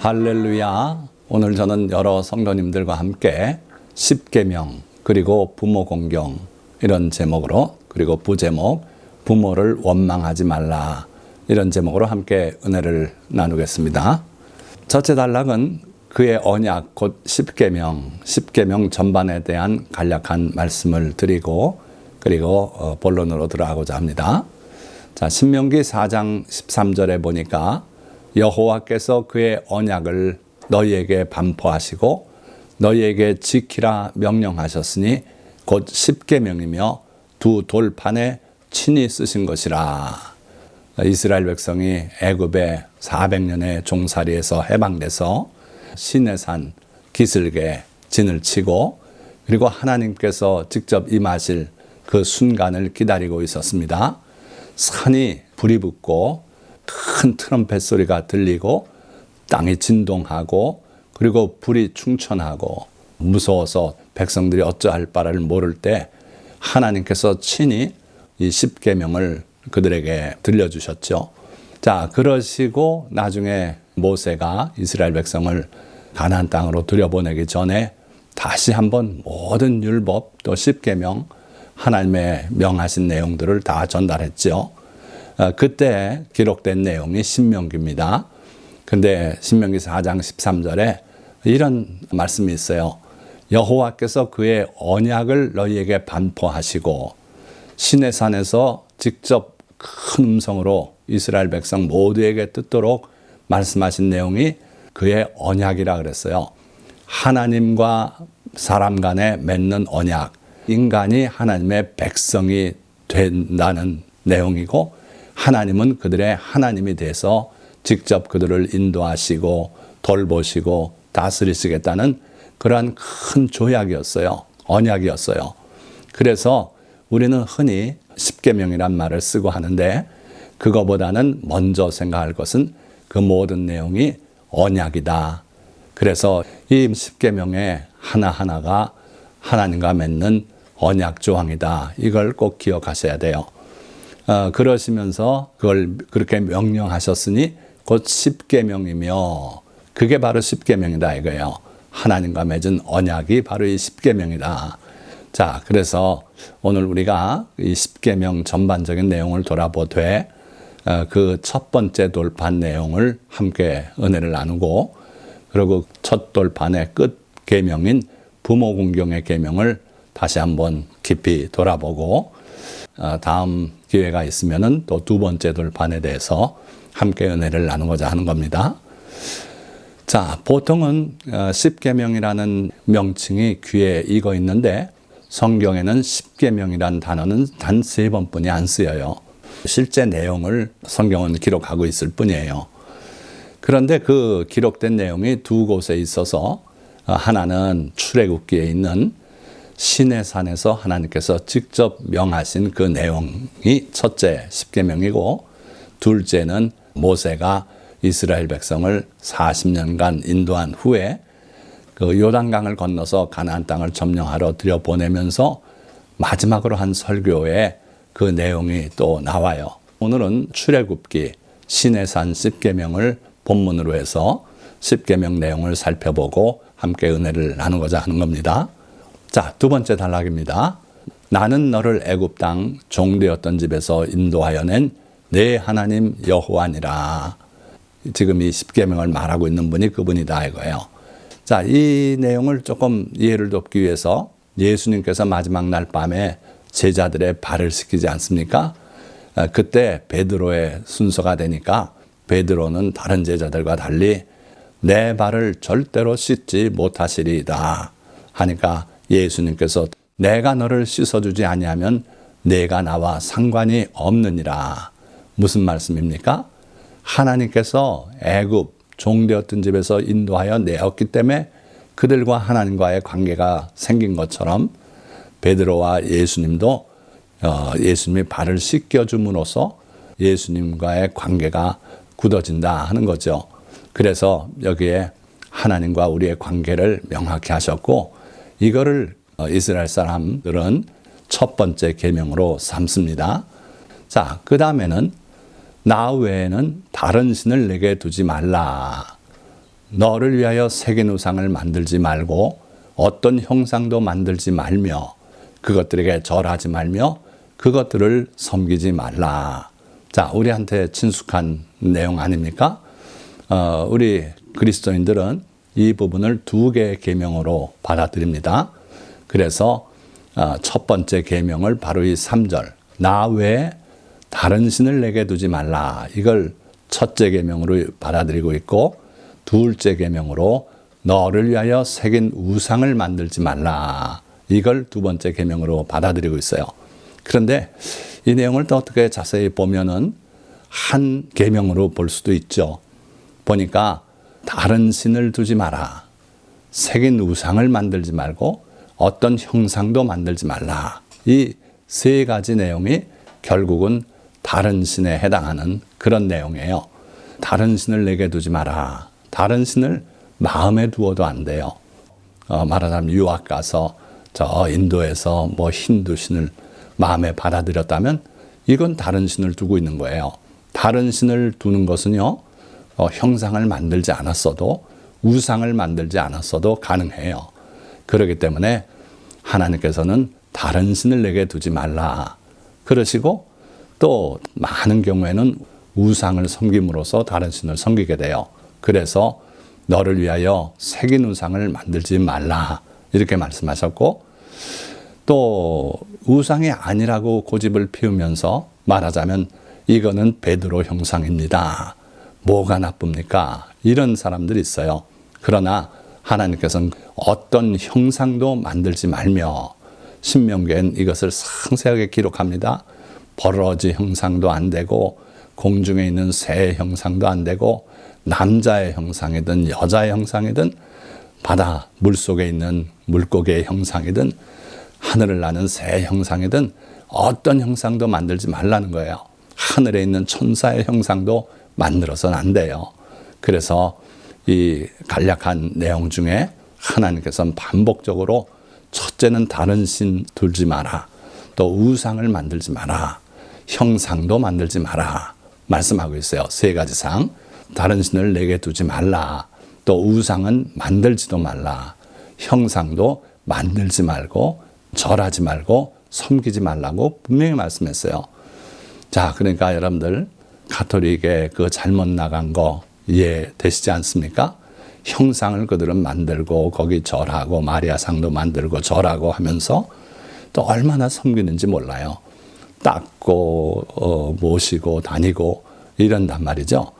할렐루야. 오늘 저는 여러 성도님들과 함께 십계명 그리고 부모 공경 이런 제목으로, 그리고 부제목 부모를 원망하지 말라 이런 제목으로 함께 은혜를 나누겠습니다. 첫째 단락은 그의 언약 곧 십계명 전반에 대한 간략한 말씀을 드리고, 그리고 본론으로 들어가고자 합니다. 자, 신명기 4장 13절에 보니까 여호와께서 그의 언약을 너희에게 반포하시고 너희에게 지키라 명령하셨으니 곧 십계명이며 두 돌판에 친히 쓰신 것이라. 이스라엘 백성이 애굽의 400년의 종살이에서 해방돼서 시내산 기슭에 진을 치고, 그리고 하나님께서 직접 임하실 그 순간을 기다리고 있었습니다. 산이 불이 붙고 큰 트럼펫 소리가 들리고 땅이 진동하고, 그리고 불이 충천하고 무서워서 백성들이 어찌할 바를 모를 때 하나님께서 친히 이 십계명을 그들에게 들려주셨죠. 자, 그러시고 나중에 모세가 이스라엘 백성을 가나안 땅으로 들여보내기 전에 다시 한번 모든 율법 또 십계명 하나님의 명하신 내용들을 다 전달했죠. 그때 기록된 내용이 신명기입니다. 근데 신명기 4장 13절에 이런 말씀이 있어요. 여호와께서 그의 언약을 너희에게 반포하시고 시내산에서 직접 큰 음성으로 이스라엘 백성 모두에게 듣도록 말씀하신 내용이 그의 언약이라 그랬어요. 하나님과 사람 간에 맺는 언약, 인간이 하나님의 백성이 된다는 내용이고, 하나님은 그들의 하나님이 돼서 직접 그들을 인도하시고 돌보시고 다스리시겠다는 그러한 큰 조약이었어요. 언약이었어요. 그래서 우리는 흔히 십계명이란 말을 쓰고 하는데, 그거보다는 먼저 생각할 것은 그 모든 내용이 언약이다. 그래서 이 십계명의 하나하나가 하나님과 맺는 언약 조항이다. 이걸 꼭 기억하셔야 돼요. 그러시면서 그걸 그렇게 명령하셨으니 곧 십계명이며, 그게 바로 십계명이다 이거예요. 하나님과 맺은 언약이 바로 이 십계명이다. 자, 그래서 오늘 우리가 이 십계명 전반적인 내용을 돌아보되 그 첫 번째 돌판 내용을 함께 은혜를 나누고, 그리고 첫 돌판의 끝 계명인 부모 공경의 계명을 다시 한번 깊이 돌아보고, 다음 기회가 있으면은 또 두 번째 돌판에 대해서 함께 은혜를 나누고자 하는 겁니다. 자, 보통은 십계명이라는 명칭이 귀에 익어 있는데 성경에는 십계명이라는 단어는 단 3번뿐이 안 쓰여요. 실제 내용을 성경은 기록하고 있을 뿐이에요. 그런데 그 기록된 내용이 두 곳에 있어서, 하나는 출애굽기에 있는 시내산에서 하나님께서 직접 명하신 그 내용이 첫째 십계명이고, 둘째는 모세가 이스라엘 백성을 40년간 인도한 후에 그 요단강을 건너서 가나안 땅을 점령하러 들여보내면서 마지막으로 한 설교에 그 내용이 또 나와요. 오늘은 출애굽기 시내산 십계명을 본문으로 해서 십계명 내용을 살펴보고 함께 은혜를 나누고자 하는 겁니다. 자, 두 번째 단락입니다. 나는 너를 애굽 땅 종되었던 집에서 인도하여 낸 내 하나님 여호와니라. 지금 이 십계명을 말하고 있는 분이 그분이다 이거예요. 자, 이 내용을 조금 이해를 돕기 위해서 예수님께서 마지막 날 밤에 제자들의 발을 씻기지 않습니까? 그때 베드로의 순서가 되니까 베드로는 다른 제자들과 달리 내 발을 절대로 씻지 못하시리이다 하니까 예수님께서 내가 너를 씻어주지 아니하면 내가 나와 상관이 없느니라. 무슨 말씀입니까? 하나님께서 애굽 종되었던 집에서 인도하여 내었기 때문에 그들과 하나님과의 관계가 생긴 것처럼 베드로와 예수님도 예수님이 발을 씻겨줌으로써 예수님과의 관계가 굳어진다 하는 거죠. 그래서 여기에 하나님과 우리의 관계를 명확히 하셨고, 이거를 이스라엘 사람들은 첫 번째 계명으로 삼습니다. 자, 그 다음에는 나 외에는 다른 신을 내게 두지 말라. 너를 위하여 새긴 우상을 만들지 말고 어떤 형상도 만들지 말며 그것들에게 절하지 말며 그것들을 섬기지 말라. 자, 우리한테 친숙한 내용 아닙니까? 우리 그리스도인들은 이 부분을 두 개의 계명으로 받아들입니다. 그래서 첫 번째 계명을 바로 이 3절 나 외에 다른 신을 내게 두지 말라. 이걸 첫째 계명으로 받아들이고 있고 둘째 계명으로 너를 위하여 새긴 우상을 만들지 말라. 이걸 두 번째 계명으로 받아들이고 있어요. 그런데 이 내용을 또 어떻게 자세히 보면은 한 계명으로 볼 수도 있죠. 보니까 다른 신을 두지 마라. 새긴 우상을 만들지 말고 어떤 형상도 만들지 말라. 이 세 가지 내용이 결국은 다른 신에 해당하는 그런 내용이에요. 다른 신을 내게 두지 마라. 다른 신을 마음에 두어도 안 돼요. 말하자면 유학 가서 저 인도에서 뭐 힌두 신을 마음에 받아들였다면 이건 다른 신을 두고 있는 거예요. 다른 신을 두는 것은요, 형상을 만들지 않았어도 우상을 만들지 않았어도 가능해요. 그렇기 때문에 하나님께서는 다른 신을 내게 두지 말라. 그러시고 또 많은 경우에는 우상을 섬김으로써 다른 신을 섬기게 돼요. 그래서 너를 위하여 새긴 우상을 만들지 말라. 이렇게 말씀하셨고 또 우상이 아니라고 고집을 피우면서 말하자면 이거는 베드로 형상입니다. 뭐가 나쁩니까? 이런 사람들이 있어요. 그러나 하나님께서는 어떤 형상도 만들지 말며 신명기엔 이것을 상세하게 기록합니다. 버러지 형상도 안 되고 공중에 있는 새 형상도 안 되고 남자의 형상이든 여자의 형상이든 바다 물속에 있는 물고기의 형상이든 하늘을 나는 새 형상이든 어떤 형상도 만들지 말라는 거예요. 하늘에 있는 천사의 형상도 만들어서는 안 돼요. 그래서 이 간략한 내용 중에 하나님께서는 반복적으로 첫째는 다른 신 두지 마라. 또 우상을 만들지 마라. 형상도 만들지 마라. 말씀하고 있어요. 세 가지 상. 다른 신을 내게 두지 말라. 또 우상은 만들지도 말라. 형상도 만들지 말고 절하지 말고 섬기지 말라고 분명히 말씀했어요. 자, 그러니까 여러분들 가톨릭의 그 잘못 나간 거 이해되시지 않습니까? 형상을 그들은 만들고 거기 절하고 마리아상도 만들고 절하고 하면서 또 얼마나 섬기는지 몰라요. 닦고 모시고 다니고 이런단 말이죠.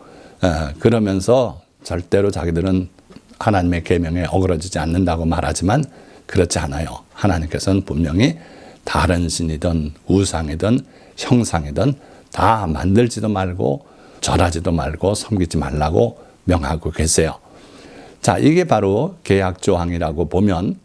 그러면서 절대로 자기들은 하나님의 계명에 어그러지지 않는다고 말하지만 그렇지 않아요. 하나님께서는 분명히 다른 신이든 우상이든 형상이든 다 만들지도 말고 절하지도 말고 섬기지 말라고 명하고 계세요. 자, 이게 바로 계약조항이라고 보면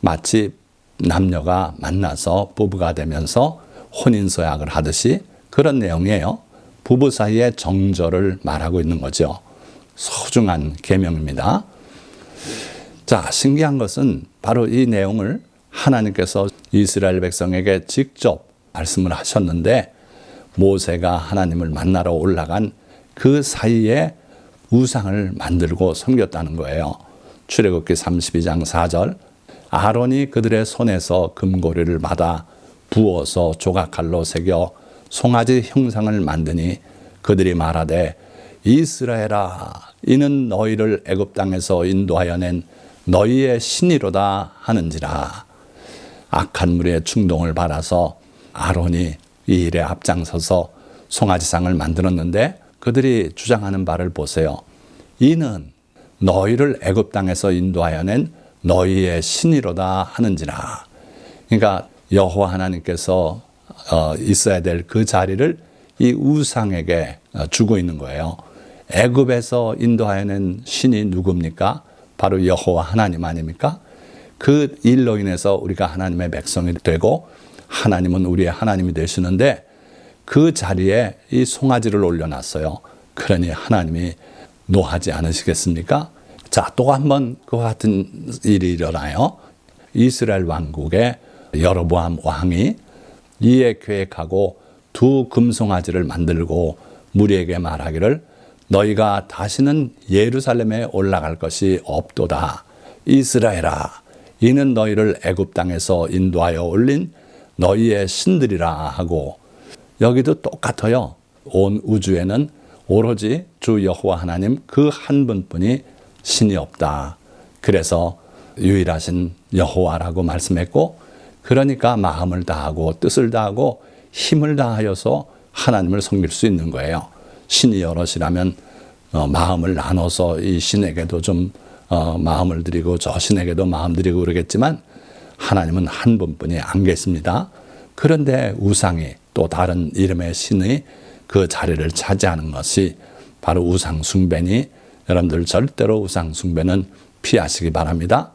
마치 남녀가 만나서 부부가 되면서 혼인서약을 하듯이 그런 내용이에요. 부부 사이의 정절을 말하고 있는 거죠. 소중한 계명입니다. 자, 신기한 것은 바로 이 내용을 하나님께서 이스라엘 백성에게 직접 말씀을 하셨는데 모세가 하나님을 만나러 올라간 그 사이에 우상을 만들고 섬겼다는 거예요. 출애굽기 32장 4절 아론이 그들의 손에서 금고리를 받아 부어서 조각칼로 새겨 송아지 형상을 만드니 그들이 말하되 이스라엘아 이는 너희를 애굽 땅에서 인도하여 낸 너희의 신이로다 하는지라. 악한 무리의 충동을 받아서 아론이 이 일에 앞장서서 송아지상을 만들었는데 그들이 주장하는 바를 보세요. 이는 너희를 애굽 땅에서 인도하여 낸 너희의 신이로다 하는지라. 그러니까 여호와 하나님께서 있어야 될 그 자리를 이 우상에게 주고 있는 거예요. 애굽에서 인도하여 낸 신이 누굽니까? 바로 여호와 하나님 아닙니까? 그 일로 인해서 우리가 하나님의 백성이 되고 하나님은 우리의 하나님이 되시는데 그 자리에 이 송아지를 올려놨어요. 그러니 하나님이 노하지 않으시겠습니까? 자, 또 한 번 그와 같은 일이 일어나요. 이스라엘 왕국의 여로보암 왕이 이에 계획하고 두 금송아지를 만들고 무리에게 말하기를 너희가 다시는 예루살렘에 올라갈 것이 없도다. 이스라엘아, 이는 너희를 애굽 땅에서 인도하여 올린 너희의 신들이라 하고, 여기도 똑같아요. 온 우주에는 오로지 주 여호와 하나님 그 한 분뿐이 신이 없다. 그래서 유일하신 여호와라고 말씀했고, 그러니까 마음을 다하고 뜻을 다하고 힘을 다하여서 하나님을 섬길 수 있는 거예요. 신이 여럿이라면 마음을 나눠서 이 신에게도 좀 마음을 드리고 저 신에게도 마음 드리고 그러겠지만, 하나님은 한 분뿐이 안 계십니다. 그런데 우상이, 또 다른 이름의 신이 그 자리를 차지하는 것이 바로 우상 숭배니, 여러분들 절대로 우상 숭배는 피하시기 바랍니다.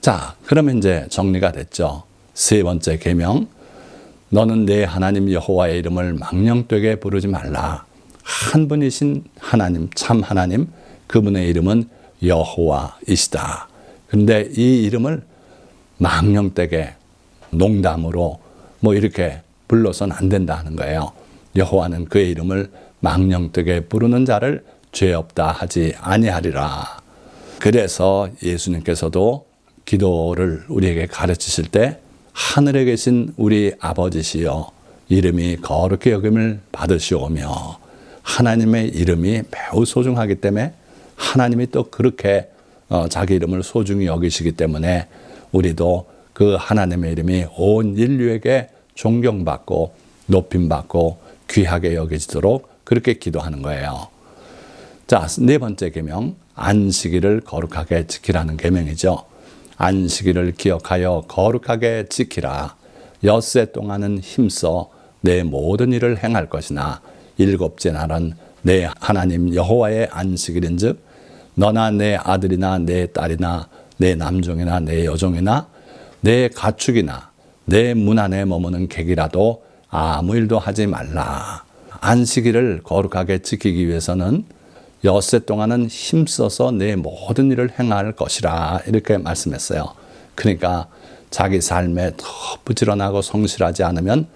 자, 그러면 이제 정리가 됐죠. 세 번째 계명, 너는 내 하나님 여호와의 이름을 망령되게 부르지 말라. 한 분이신 하나님, 참 하나님, 그분의 이름은 여호와이시다. 그런데 이 이름을 망령되게 농담으로 뭐 이렇게 불러서는 안 된다는 거예요. 여호와는 그의 이름을 망령되게 부르는 자를 죄 없다 하지 아니하리라. 그래서 예수님께서도 기도를 우리에게 가르치실 때, 하늘에 계신 우리 아버지시여 이름이 거룩히 여김을 받으시오며, 하나님의 이름이 매우 소중하기 때문에 하나님이 또 그렇게 자기 이름을 소중히 여기시기 때문에 우리도 그 하나님의 이름이 온 인류에게 존경받고 높임받고 귀하게 여겨지도록 그렇게 기도하는 거예요. 자, 네 번째 계명, 안식일을 거룩하게 지키라는 계명이죠. 안식일을 기억하여 거룩하게 지키라. 엿새 동안은 힘써 내 모든 일을 행할 것이나 일곱째 날은 내 하나님 여호와의 안식일인즉 너나 내 아들이나 내 딸이나 내 남종이나 내 여종이나 내 가축이나 내 문 안에 머무는 객이라도 아무 일도 하지 말라. 안식일을 거룩하게 지키기 위해서는 엿새 동안은 힘써서 내 모든 일을 행할 것이라, 이렇게 말씀했어요. 그러니까 자기 삶에 더 부지런하고 성실하지 않으면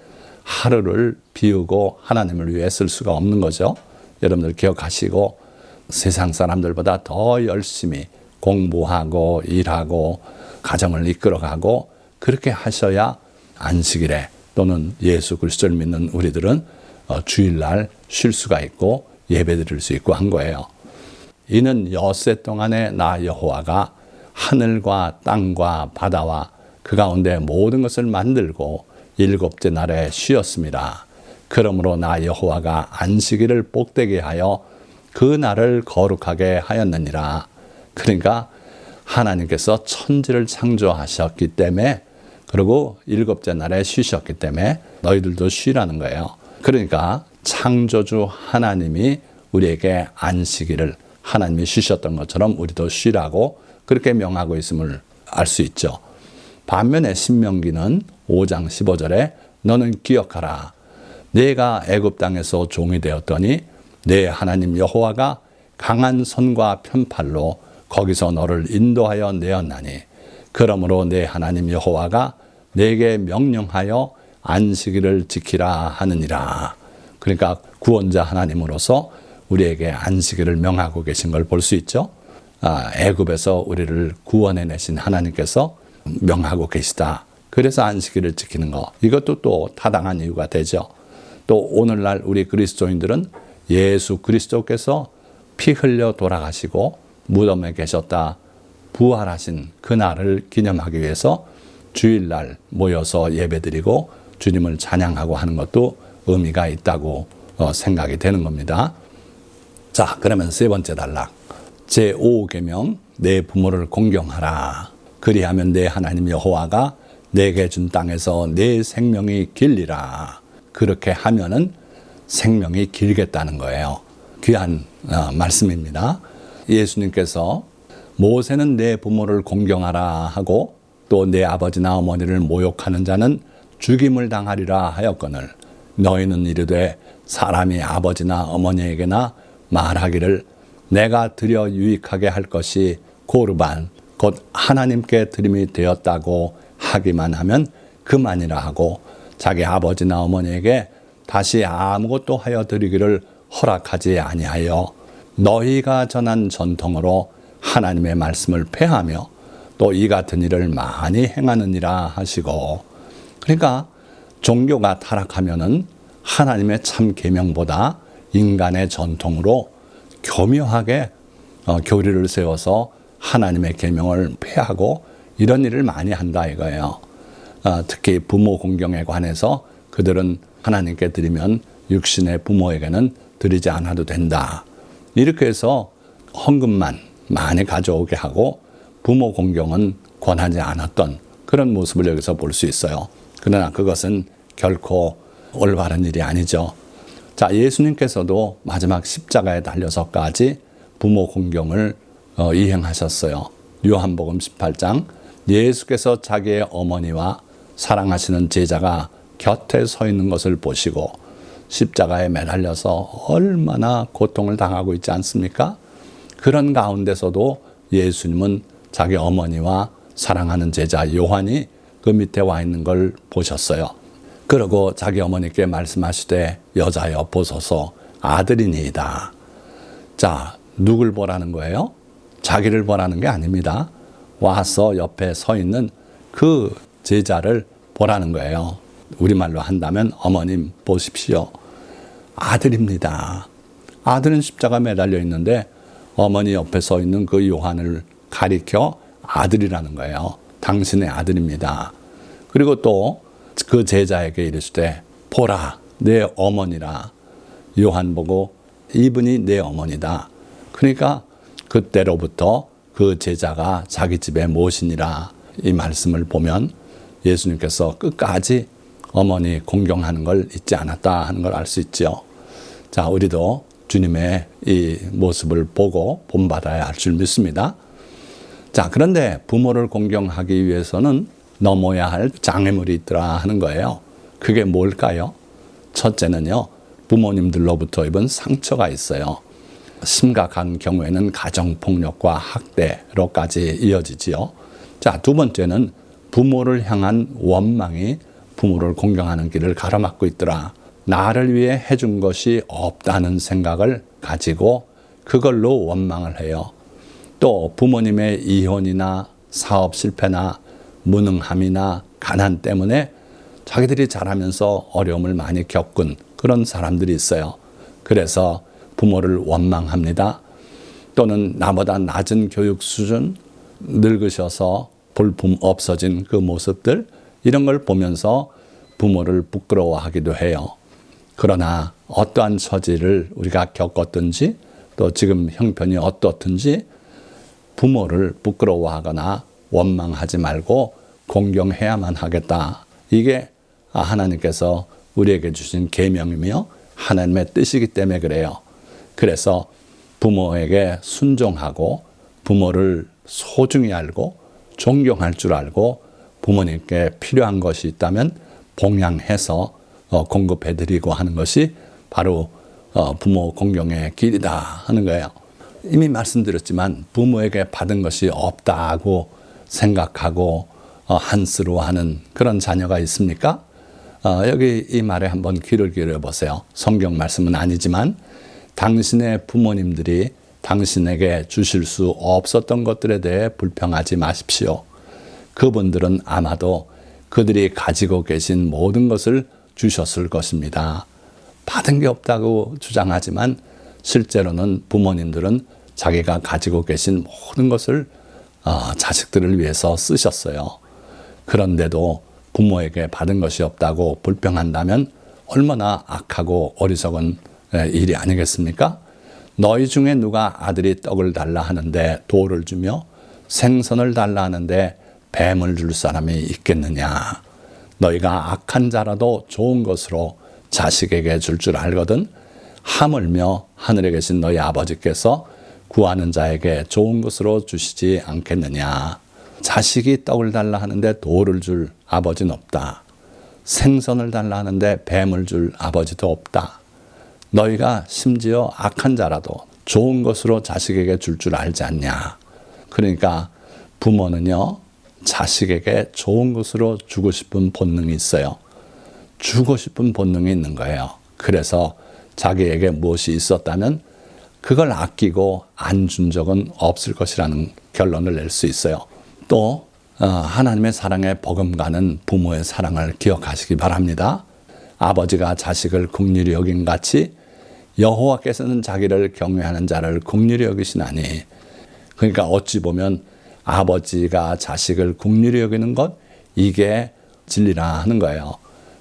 하루를 비우고 하나님을 위해 쓸 수가 없는 거죠. 여러분들 기억하시고 세상 사람들보다 더 열심히 공부하고 일하고 가정을 이끌어가고 그렇게 하셔야 안식일에, 또는 예수 그리스도를 믿는 우리들은 주일날 쉴 수가 있고 예배 드릴 수 있고 한 거예요. 이는 엿새 동안에 나 여호와가 하늘과 땅과 바다와 그 가운데 모든 것을 만들고 일곱째 날에 쉬었습니다. 그러므로 나 여호와가 안식일을 복되게 하여 그 날을 거룩하게 하였느니라. 그러니까 하나님께서 천지를 창조하셨기 때문에, 그리고 일곱째 날에 쉬셨기 때문에 너희들도 쉬라는 거예요. 그러니까 창조주 하나님이 우리에게 안식일을, 하나님이 쉬셨던 것처럼 우리도 쉬라고 그렇게 명하고 있음을 알 수 있죠. 반면에 신명기는 5장 15절에 너는 기억하라. 내가 애굽 땅에서 종이 되었더니 내 하나님 여호와가 강한 손과 편팔로 거기서 너를 인도하여 내었나니, 그러므로 내 하나님 여호와가 내게 명령하여 안식일을 지키라 하느니라. 그러니까 구원자 하나님으로서 우리에게 안식일을 명하고 계신 걸 볼 수 있죠. 애굽에서 우리를 구원해내신 하나님께서 명하고 계시다. 그래서 안식일을 지키는 거, 이것도 또 타당한 이유가 되죠. 또 오늘날 우리 그리스도인들은 예수 그리스도께서 피 흘려 돌아가시고 무덤에 계셨다 부활하신 그날을 기념하기 위해서 주일날 모여서 예배드리고 주님을 찬양하고 하는 것도 의미가 있다고 생각이 되는 겁니다. 자, 그러면 세 번째 단락, 제5계명, 내 부모를 공경하라. 그리하면 내 하나님 여호와가 내게 준 땅에서 내 생명이 길리라. 그렇게 하면은 생명이 길겠다는 거예요. 귀한 말씀입니다. 예수님께서 모세는 내 부모를 공경하라 하고 또 내 아버지나 어머니를 모욕하는 자는 죽임을 당하리라 하였거늘, 너희는 이르되 사람이 아버지나 어머니에게나 말하기를 내가 드려 유익하게 할 것이 고르반 곧 하나님께 드림이 되었다고 하기만 하면 그만이라 하고, 자기 아버지나 어머니에게 다시 아무것도 하여 드리기를 허락하지 아니하여 너희가 전한 전통으로 하나님의 말씀을 폐하며 또 이 같은 일을 많이 행하느니라 하시고, 그러니까 종교가 타락하면은 하나님의 참 계명보다 인간의 전통으로 교묘하게 교리를 세워서 하나님의 계명을 폐하고 이런 일을 많이 한다 이거예요. 특히 부모 공경에 관해서 그들은 하나님께 드리면 육신의 부모에게는 드리지 않아도 된다. 이렇게 해서 헌금만 많이 가져오게 하고 부모 공경은 권하지 않았던 그런 모습을 여기서 볼 수 있어요. 그러나 그것은 결코 올바른 일이 아니죠. 자, 예수님께서도 마지막 십자가에 달려서까지 부모 공경을 이행하셨어요. 요한복음 18장, 예수께서 자기의 어머니와 사랑하시는 제자가 곁에 서 있는 것을 보시고 십자가에 매달려서 얼마나 고통을 당하고 있지 않습니까? 그런 가운데서도 예수님은 자기 어머니와 사랑하는 제자 요한이 그 밑에 와 있는 걸 보셨어요. 그러고 자기 어머니께 말씀하시되 여자여 보소서 아들이니이다. 자, 누굴 보라는 거예요? 자기를 보라는 게 아닙니다. 와서 옆에 서 있는 그 제자를 보라는 거예요. 우리말로 한다면 어머님 보십시오. 아들입니다. 아들은 십자가 매달려 있는데 어머니 옆에 서 있는 그 요한을 가리켜 아들이라는 거예요. 당신의 아들입니다. 그리고 또 그 제자에게 이르시되 보라 내 어머니라. 요한 보고 이분이 내 어머니다. 그러니까 그때로부터 그 제자가 자기 집에 모시니라. 이 말씀을 보면 예수님께서 끝까지 어머니 공경하는 걸 잊지 않았다 하는 걸 알 수 있죠. 자, 우리도 주님의 이 모습을 보고 본받아야 할 줄 믿습니다. 자, 그런데 부모를 공경하기 위해서는 넘어야 할 장애물이 있더라 하는 거예요. 그게 뭘까요? 첫째는요, 부모님들로부터 입은 상처가 있어요. 심각한 경우에는 가정폭력과 학대로까지 이어지지요. 자, 두 번째는 부모를 향한 원망이 부모를 공경하는 길을 가로막고 있더라. 나를 위해 해준 것이 없다는 생각을 가지고 그걸로 원망을 해요. 또 부모님의 이혼이나 사업 실패나 무능함이나 가난 때문에 자기들이 자라면서 어려움을 많이 겪은 그런 사람들이 있어요. 그래서 부모를 원망합니다. 또는 나보다 낮은 교육 수준, 늙으셔서 볼품 없어진 그 모습들, 이런 걸 보면서 부모를 부끄러워하기도 해요. 그러나 어떠한 처지를 우리가 겪었든지 또 지금 형편이 어떻든지 부모를 부끄러워하거나 원망하지 말고 공경해야만 하겠다. 이게 하나님께서 우리에게 주신 계명이며 하나님의 뜻이기 때문에 그래요. 그래서 부모에게 순종하고 부모를 소중히 알고 존경할 줄 알고 부모님께 필요한 것이 있다면 봉양해서 공급해드리고 하는 것이 바로 부모 공경의 길이다 하는 거예요. 이미 말씀드렸지만 부모에게 받은 것이 없다고 생각하고 한스러워하는 그런 자녀가 있습니까? 여기 이 말에 한번 귀를 기울여 보세요. 성경 말씀은 아니지만 당신의 부모님들이 당신에게 주실 수 없었던 것들에 대해 불평하지 마십시오. 그분들은 아마도 그들이 가지고 계신 모든 것을 주셨을 것입니다. 받은 게 없다고 주장하지만 실제로는 부모님들은 자기가 가지고 계신 모든 것을 자식들을 위해서 쓰셨어요. 그런데도 부모에게 받은 것이 없다고 불평한다면 얼마나 악하고 어리석은 일이 아니겠습니까? 너희 중에 누가 아들이 떡을 달라 하는데 돌을 주며 생선을 달라 하는데 뱀을 줄 사람이 있겠느냐? 너희가 악한 자라도 좋은 것으로 자식에게 줄 알거든 하물며 하늘에 계신 너희 아버지께서 구하는 자에게 좋은 것으로 주시지 않겠느냐? 자식이 떡을 달라 하는데 돌을 줄 아버지는 없다. 생선을 달라 하는데 뱀을 줄 아버지도 없다. 너희가 심지어 악한 자라도 좋은 것으로 자식에게 줄 알지 않냐? 그러니까 부모는요, 자식에게 좋은 것으로 주고 싶은 본능이 있어요. 주고 싶은 본능이 있는 거예요. 그래서 자기에게 무엇이 있었다면 그걸 아끼고 안 준 적은 없을 것이라는 결론을 낼 수 있어요. 또 하나님의 사랑에 버금가는 부모의 사랑을 기억하시기 바랍니다. 아버지가 자식을 긍휼히 여긴 같이 여호와께서는 자기를 경외하는 자를 긍휼히 여기시나니. 그러니까 어찌 보면 아버지가 자식을 긍휼히 여기는 것, 이게 진리라 하는 거예요.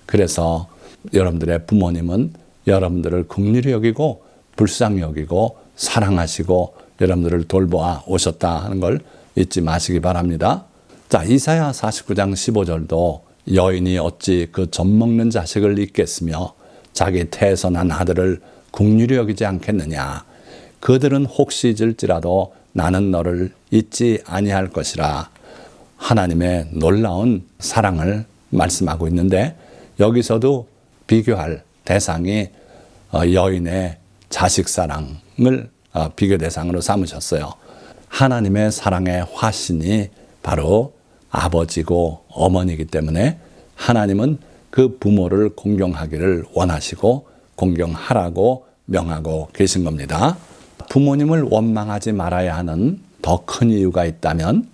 그래서 여러분들의 부모님은 여러분들을 긍휼히 여기고 불쌍히 여기고 사랑하시고 여러분들을 돌보아 오셨다 하는 걸 잊지 마시기 바랍니다. 자, 이사야 49장 15절도 여인이 어찌 그 젖먹는 자식을 잊겠으며 자기 태에서 난 아들을 긍휼히 여기지 않겠느냐. 그들은 혹시 잊을지라도 나는 너를 잊지 아니할 것이라. 하나님의 놀라운 사랑을 말씀하고 있는데 여기서도 비교할 대상이 여인의 자식 사랑을 비교 대상으로 삼으셨어요. 하나님의 사랑의 화신이 바로 아버지고 어머니이기 때문에 하나님은 그 부모를 공경하기를 원하시고 공경하라고 명하고 계신 겁니다. 부모님을 원망하지 말아야 하는 더 큰 이유가 있다면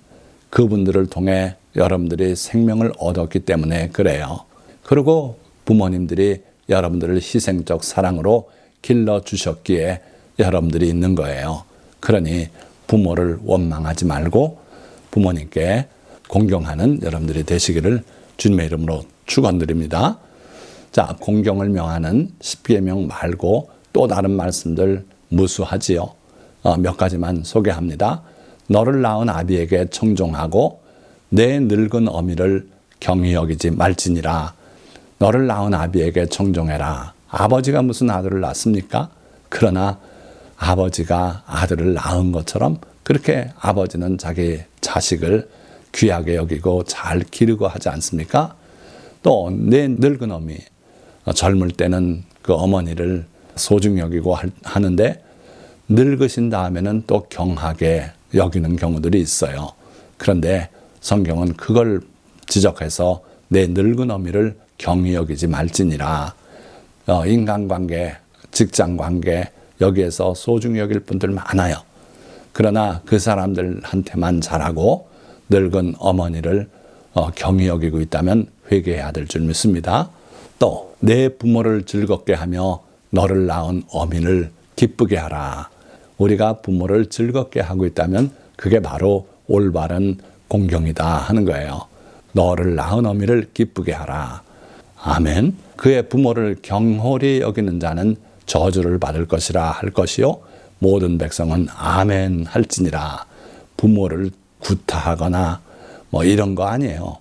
그분들을 통해 여러분들이 생명을 얻었기 때문에 그래요. 그리고 부모님들이 여러분들을 희생적 사랑으로 길러주셨기에 여러분들이 있는 거예요. 그러니 부모를 원망하지 말고 부모님께 공경하는 여러분들이 되시기를 주님의 이름으로 축원드립니다. 자, 공경을 명하는 십계명 말고 또 다른 말씀들 무수하지요. 몇 가지만 소개합니다. 너를 낳은 아비에게 청종하고 내 늙은 어미를 경히 여기지 말지니라. 너를 낳은 아비에게 청종해라. 아버지가 무슨 아들을 낳습니까? 그러나 아버지가 아들을 낳은 것처럼 그렇게 아버지는 자기 자식을 귀하게 여기고 잘 기르고 하지 않습니까? 또 내 늙은 어미, 젊을 때는 그 어머니를 소중히 여기고 하는데 늙으신 다음에는 또 경하게 여기는 경우들이 있어요. 그런데 성경은 그걸 지적해서 내 늙은 어미를 경히 여기지 말지니라. 인간관계, 직장관계 여기에서 소중히 여길 분들 많아요. 그러나 그 사람들한테만 잘하고 늙은 어머니를 경히 여기고 있다면 회개해야 될 줄 믿습니다. 또 내 부모를 즐겁게 하며 너를 낳은 어미를 기쁘게 하라. 우리가 부모를 즐겁게 하고 있다면 그게 바로 올바른 공경이다 하는 거예요. 너를 낳은 어미를 기쁘게 하라. 아멘. 그의 부모를 경홀히 여기는 자는 저주를 받을 것이라 할 것이요 모든 백성은 아멘 할지니라. 부모를 구타하거나 이런 거 아니에요.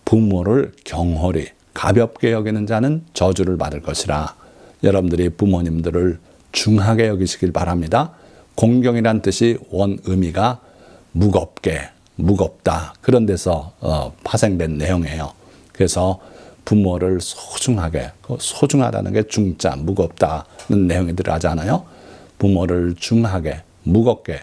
부모를 경홀히 가볍게 여기는 자는 저주를 받을 것이라. 여러분들이 부모님들을 중하게 여기시길 바랍니다. 공경이란 뜻이 원 의미가 무겁게, 무겁다 그런 데서 파생된 내용이에요. 그래서 부모를 소중하게, 소중하다는 게 중자, 무겁다는 내용이 들어가잖아요. 부모를 중하게, 무겁게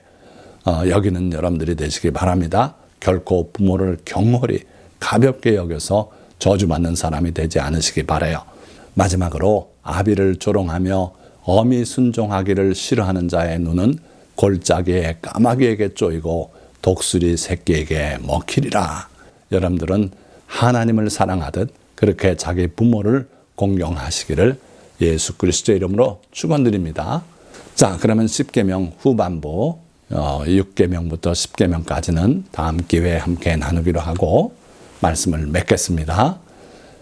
여기는 여러분들이 되시기 바랍니다. 결코 부모를 경홀히 가볍게 여겨서 저주받는 사람이 되지 않으시기 바라요. 마지막으로 아비를 조롱하며 어미 순종하기를 싫어하는 자의 눈은 골짜기에 까마귀에게 쪼이고 독수리 새끼에게 먹히리라. 여러분들은 하나님을 사랑하듯 그렇게 자기 부모를 공경하시기를 예수 그리스도의 이름으로 축원드립니다. 자, 그러면 10계명 후반부 6계명부터 10계명까지는 다음 기회에 함께 나누기로 하고 말씀을 맺겠습니다.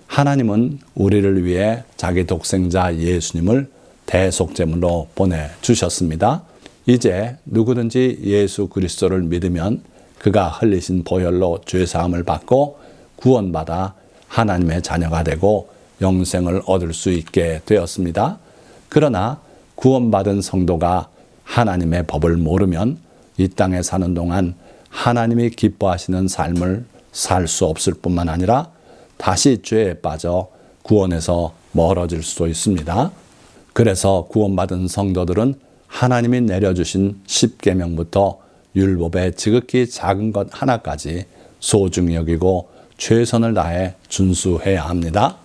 하나님은 우리를 위해 자기 독생자 예수님을 대속제물로 보내주셨습니다. 이제 누구든지 예수 그리스도를 믿으면 그가 흘리신 보혈로 죄사함을 받고 구원받아 하나님의 자녀가 되고 영생을 얻을 수 있게 되었습니다. 그러나 구원받은 성도가 하나님의 법을 모르면 이 땅에 사는 동안 하나님이 기뻐하시는 삶을 살 수 없을 뿐만 아니라 다시 죄에 빠져 구원에서 멀어질 수도 있습니다. 그래서 구원받은 성도들은 하나님이 내려주신 10계명부터 율법의 지극히 작은 것 하나까지 소중히 여기고 최선을 다해 준수해야 합니다.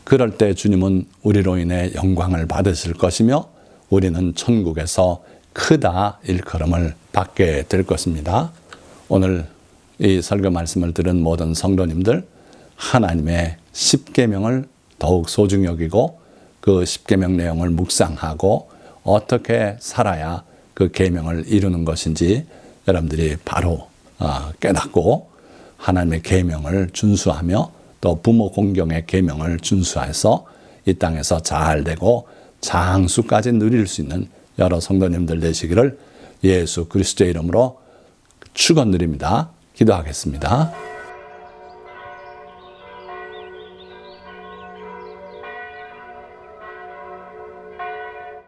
그럴 때 주님은 우리로 인해 영광을 받으실 것이며 우리는 천국에서 크다 일컬음을 받게 될 것입니다. 오늘 이 설교 말씀을 들은 모든 성도님들, 하나님의 십계명을 더욱 소중히 여기고 그 십계명 내용을 묵상하고 어떻게 살아야 그 계명을 이루는 것인지 여러분들이 바로 깨닫고 하나님의 계명을 준수하며 또 부모 공경의 계명을 준수해서 이 땅에서 잘 되고 장수까지 누릴 수 있는 여러 성도님들 되시기를 예수 그리스도의 이름으로 축원드립니다. 기도하겠습니다.